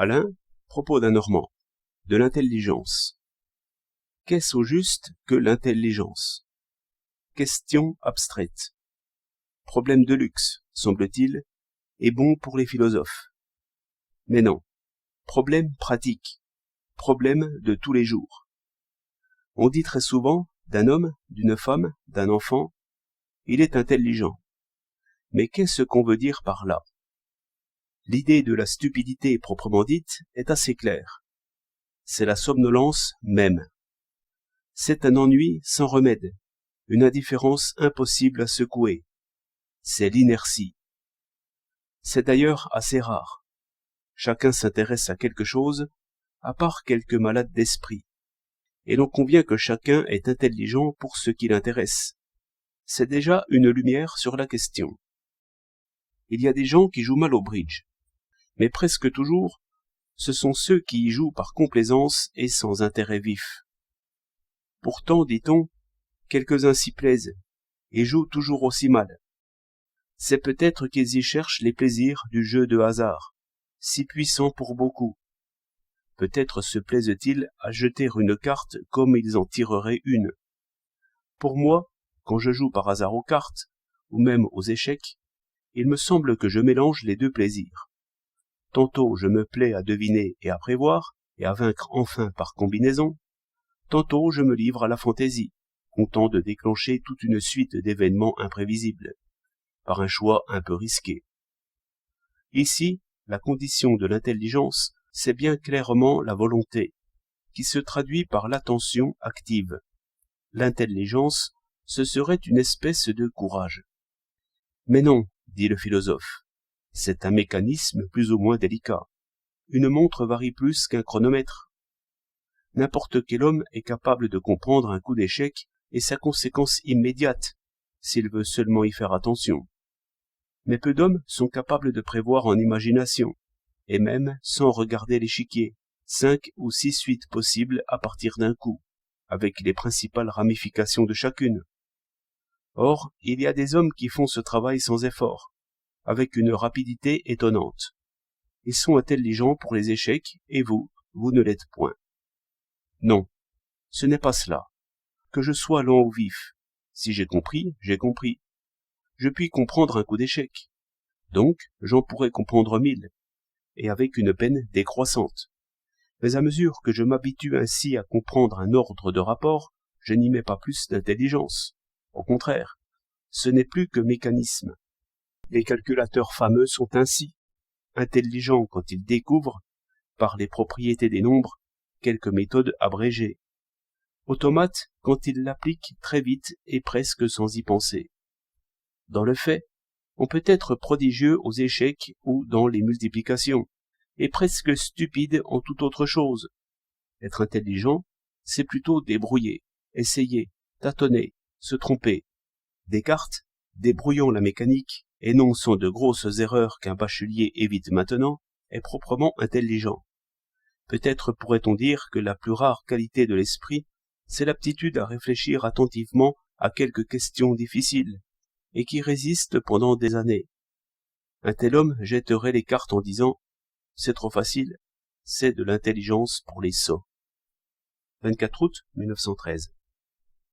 Alain, propos d'un Normand, de l'intelligence. Qu'est-ce au juste que l'intelligence? Question abstraite. Problème de luxe, semble-t-il, et bon pour les philosophes. Mais non, problème pratique, problème de tous les jours. On dit très souvent d'un homme, d'une femme, d'un enfant, il est intelligent. Mais qu'est-ce qu'on veut dire par là? L'idée de la stupidité proprement dite est assez claire. C'est la somnolence même. C'est un ennui sans remède, une indifférence impossible à secouer. C'est l'inertie. C'est d'ailleurs assez rare. Chacun s'intéresse à quelque chose, à part quelques malades d'esprit. Et l'on convient que chacun est intelligent pour ce qui l'intéresse. C'est déjà une lumière sur la question. Il y a des gens qui jouent mal au bridge. Mais presque toujours, ce sont ceux qui y jouent par complaisance et sans intérêt vif. Pourtant, dit-on, quelques-uns s'y plaisent, et jouent toujours aussi mal. C'est peut-être qu'ils y cherchent les plaisirs du jeu de hasard, si puissant pour beaucoup. Peut-être se plaisent-ils à jeter une carte comme ils en tireraient une. Pour moi, quand je joue par hasard aux cartes, ou même aux échecs, il me semble que je mélange les deux plaisirs. Tantôt je me plais à deviner et à prévoir, et à vaincre enfin par combinaison. Tantôt je me livre à la fantaisie, content de déclencher toute une suite d'événements imprévisibles, par un choix un peu risqué. Ici, la condition de l'intelligence, c'est bien clairement la volonté, qui se traduit par l'attention active. L'intelligence, ce serait une espèce de courage. Mais non, dit le philosophe. C'est un mécanisme plus ou moins délicat. Une montre varie plus qu'un chronomètre. N'importe quel homme est capable de comprendre un coup d'échec et sa conséquence immédiate, s'il veut seulement y faire attention. Mais peu d'hommes sont capables de prévoir en imagination, et même sans regarder l'échiquier, 5 ou 6 suites possibles à partir d'un coup, avec les principales ramifications de chacune. Or, il y a des hommes qui font ce travail sans effort, avec une rapidité étonnante. Ils sont intelligents pour les échecs, et vous ne l'êtes point. Non, ce n'est pas cela. Que je sois lent ou vif. Si j'ai compris, j'ai compris. Je puis comprendre un coup d'échec. Donc, j'en pourrais comprendre 1000, et avec une peine décroissante. Mais à mesure que je m'habitue ainsi à comprendre un ordre de rapport, je n'y mets pas plus d'intelligence. Au contraire, ce n'est plus que mécanisme. Les calculateurs fameux sont ainsi, intelligents quand ils découvrent, par les propriétés des nombres, quelques méthodes abrégées. Automates quand ils l'appliquent très vite et presque sans y penser. Dans le fait, on peut être prodigieux aux échecs ou dans les multiplications, et presque stupide en toute autre chose. Être intelligent, c'est plutôt débrouiller, essayer, tâtonner, se tromper. Descartes, débrouillant la mécanique, et non sans de grosses erreurs qu'un bachelier évite maintenant, est proprement intelligent. Peut-être pourrait-on dire que la plus rare qualité de l'esprit, c'est l'aptitude à réfléchir attentivement à quelques questions difficiles, et qui résiste pendant des années. Un tel homme jetterait les cartes en disant « c'est trop facile, c'est de l'intelligence pour les sots ». 24 août 1913.